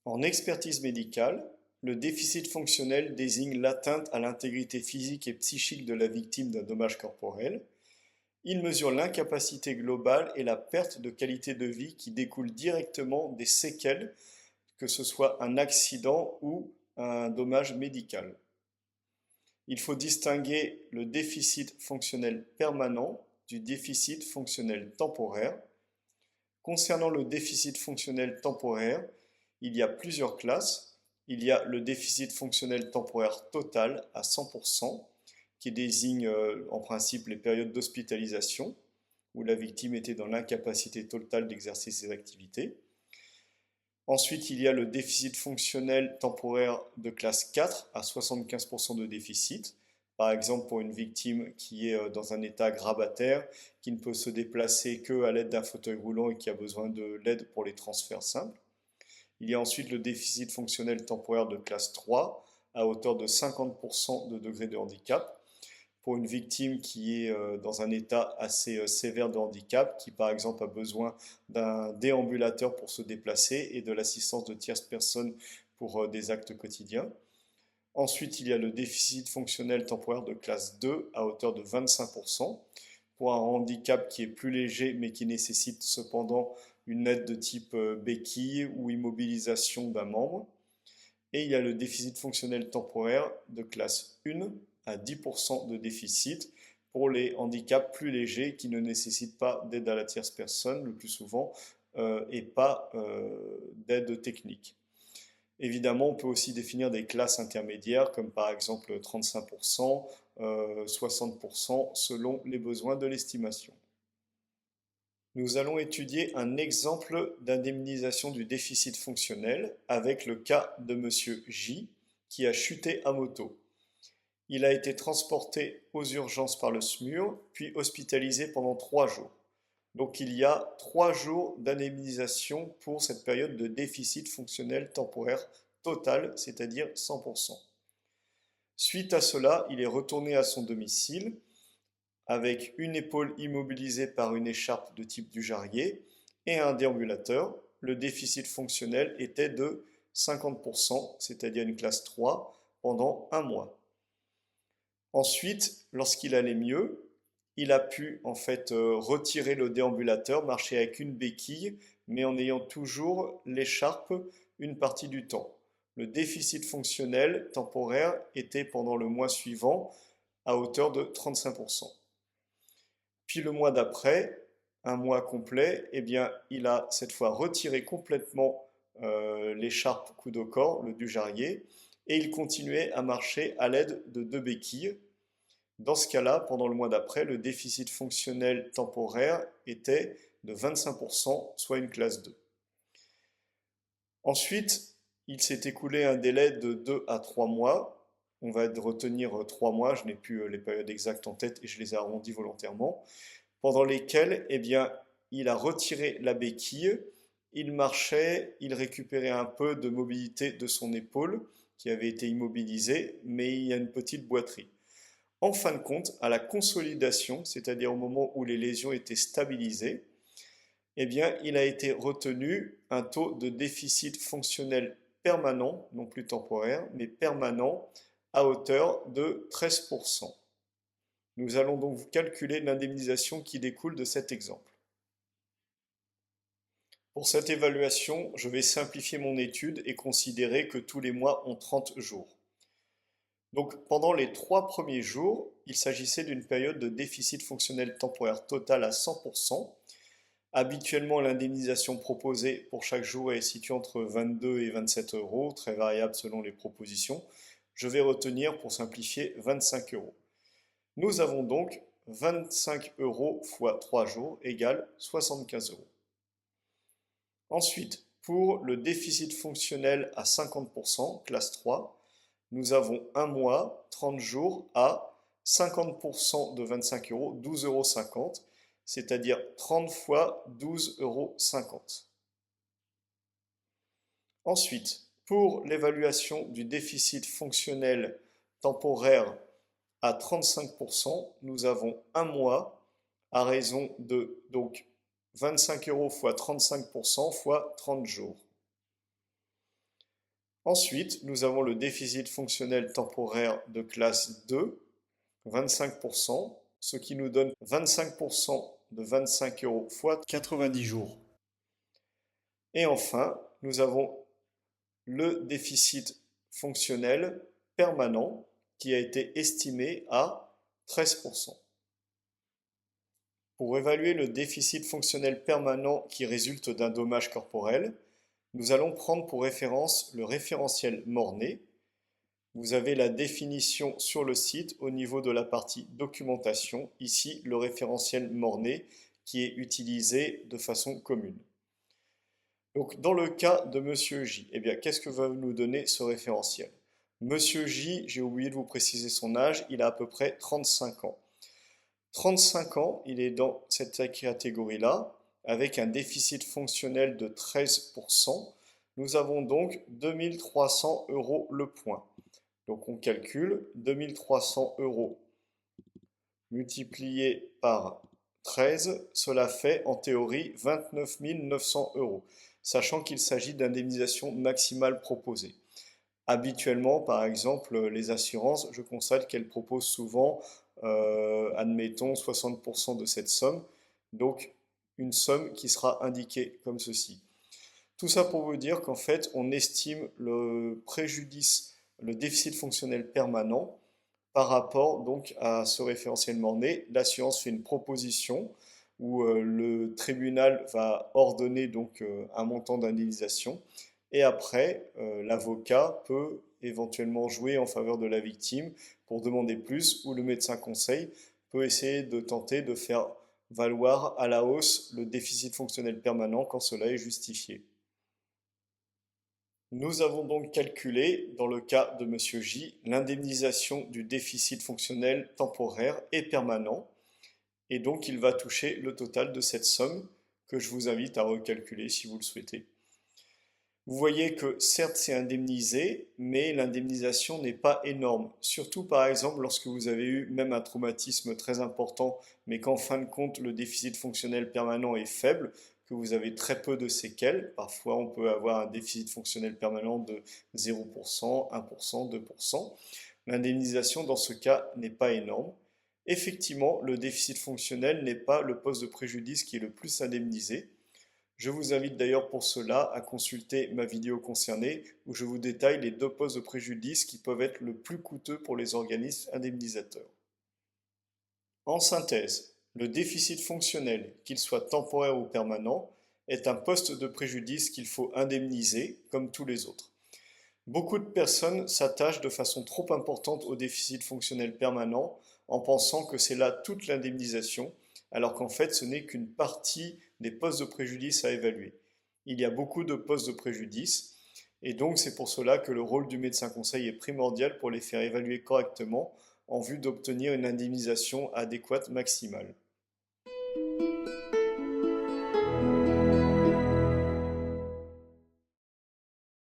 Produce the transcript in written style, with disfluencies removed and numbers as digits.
En expertise médicale, le déficit fonctionnel désigne l'atteinte à l'intégrité physique et psychique de la victime d'un dommage corporel. Il mesure l'incapacité globale et la perte de qualité de vie qui découlent directement des séquelles, que ce soit un accident ou un dommage médical. Il faut distinguer le déficit fonctionnel permanent du déficit fonctionnel temporaire. Concernant le déficit fonctionnel temporaire, il y a plusieurs classes. Il y a le déficit fonctionnel temporaire total à 100%, qui désigne en principe les périodes d'hospitalisation, où la victime était dans l'incapacité totale d'exercer ses activités. Ensuite, il y a le déficit fonctionnel temporaire de classe 4 à 75% de déficit. Par exemple, pour une victime qui est dans un état grabataire, qui ne peut se déplacer qu'à l'aide d'un fauteuil roulant et qui a besoin de l'aide pour les transferts simples. Il y a ensuite le déficit fonctionnel temporaire de classe 3 à hauteur de 50% de degré de handicap pour une victime qui est dans un état assez sévère de handicap, qui par exemple a besoin d'un déambulateur pour se déplacer et de l'assistance de tierces personnes pour des actes quotidiens. Ensuite, il y a le déficit fonctionnel temporaire de classe 2 à hauteur de 25% pour un handicap qui est plus léger mais qui nécessite cependant une aide de type béquille ou immobilisation d'un membre. Et il y a le déficit fonctionnel temporaire de classe 1 à 10% de déficit pour les handicaps plus légers qui ne nécessitent pas d'aide à la tierce personne le plus souvent et pas d'aide technique. Évidemment, on peut aussi définir des classes intermédiaires comme par exemple 35%, 60% selon les besoins de l'estimation. Nous allons étudier un exemple d'indemnisation du déficit fonctionnel avec le cas de Monsieur J qui a chuté à moto. Il a été transporté aux urgences par le SMUR, puis hospitalisé pendant 3 jours. Donc il y a 3 jours d'indemnisation pour cette période de déficit fonctionnel temporaire total, c'est-à-dire 100%. Suite à cela, il est retourné à son domicile avec une épaule immobilisée par une écharpe de type du jarrier et un déambulateur. Le déficit fonctionnel était de 50%, c'est-à-dire une classe 3, pendant un mois. Ensuite, lorsqu'il allait mieux, il a pu en fait retirer le déambulateur, marcher avec une béquille, mais en ayant toujours l'écharpe une partie du temps. Le déficit fonctionnel temporaire était pendant le mois suivant à hauteur de 35%. Puis le mois d'après, un mois complet, eh bien, il a cette fois retiré complètement l'écharpe coude au corps, le du-jarrier, et il continuait à marcher à l'aide de 2 béquilles. Dans ce cas-là, pendant le mois d'après, le déficit fonctionnel temporaire était de 25%, soit une classe 2. Ensuite, il s'est écoulé un délai de 2 à 3 mois. On va retenir 3 mois, je n'ai plus les périodes exactes en tête et je les ai arrondis volontairement, pendant lesquels eh bien, il a retiré la béquille, il marchait, il récupérait un peu de mobilité de son épaule qui avait été immobilisée, mais il y a une petite boiterie. En fin de compte, à la consolidation, c'est-à-dire au moment où les lésions étaient stabilisées, eh bien, il a été retenu un taux de déficit fonctionnel permanent, non plus temporaire, mais permanent, à hauteur de 13%. Nous allons donc calculer l'indemnisation qui découle de cet exemple. Pour cette évaluation, je vais simplifier mon étude et considérer que tous les mois ont 30 jours. Donc pendant les 3 premiers jours, il s'agissait d'une période de déficit fonctionnel temporaire total à 100%. Habituellement, l'indemnisation proposée pour chaque jour est située entre 22 et 27 euros, très variable selon les propositions. Je vais retenir, pour simplifier, 25 euros. Nous avons donc 25 euros fois 3 jours égale 75 euros. Ensuite, pour le déficit fonctionnel à 50%, classe 3, nous avons un mois, 30 jours à 50% de 25 euros, 12,50 euros, c'est-à-dire 30 fois 12,50 euros. Ensuite, pour l'évaluation du déficit fonctionnel temporaire à 35%, nous avons un mois à raison de donc 25 euros fois 35% fois 30 jours. Ensuite, nous avons le déficit fonctionnel temporaire de classe 2, 25%, ce qui nous donne 25% de 25 euros fois 90 jours. Et enfin, nous avons le déficit fonctionnel permanent qui a été estimé à 13%. Pour évaluer le déficit fonctionnel permanent qui résulte d'un dommage corporel, nous allons prendre pour référence le référentiel Mornet. Vous avez la définition sur le site au niveau de la partie documentation, ici le référentiel Mornet qui est utilisé de façon commune. Donc dans le cas de Monsieur J, eh bien, qu'est-ce que va nous donner ce référentiel? Monsieur J, j'ai oublié de vous préciser son âge, il a à peu près 35 ans. 35 ans, il est dans cette catégorie-là, avec un déficit fonctionnel de 13%. Nous avons donc 2300 euros le point. Donc on calcule 2300 euros multiplié par 13, cela fait en théorie 29 900 euros, sachant qu'il s'agit d'indemnisation maximale proposée. Habituellement, par exemple, les assurances, je constate qu'elles proposent souvent, admettons, 60% de cette somme, donc une somme qui sera indiquée comme ceci. Tout ça pour vous dire qu'en fait, on estime le préjudice, le déficit fonctionnel permanent par rapport donc à ce référentiel Mornet. L'assurance fait une proposition où le tribunal va ordonner donc un montant d'indemnisation et après l'avocat peut éventuellement jouer en faveur de la victime pour demander plus ou le médecin conseil peut essayer de tenter de faire valoir à la hausse le déficit fonctionnel permanent quand cela est justifié. Nous avons donc calculé, dans le cas de Monsieur J, l'indemnisation du déficit fonctionnel temporaire et permanent, et donc il va toucher le total de cette somme que je vous invite à recalculer si vous le souhaitez. Vous voyez que certes c'est indemnisé, mais l'indemnisation n'est pas énorme. Surtout par exemple lorsque vous avez eu même un traumatisme très important, mais qu'en fin de compte le déficit fonctionnel permanent est faible, que vous avez très peu de séquelles. Parfois on peut avoir un déficit fonctionnel permanent de 0%, 1%, 2%. L'indemnisation dans ce cas n'est pas énorme. Effectivement, le déficit fonctionnel n'est pas le poste de préjudice qui est le plus indemnisé. Je vous invite d'ailleurs pour cela à consulter ma vidéo concernée où je vous détaille les deux postes de préjudice qui peuvent être le plus coûteux pour les organismes indemnisateurs. En synthèse, le déficit fonctionnel, qu'il soit temporaire ou permanent, est un poste de préjudice qu'il faut indemniser comme tous les autres. Beaucoup de personnes s'attachent de façon trop importante au déficit fonctionnel permanent en pensant que c'est là toute l'indemnisation, alors qu'en fait ce n'est qu'une partie des postes de préjudice à évaluer. Il y a beaucoup de postes de préjudice et donc c'est pour cela que le rôle du médecin conseil est primordial pour les faire évaluer correctement en vue d'obtenir une indemnisation adéquate maximale.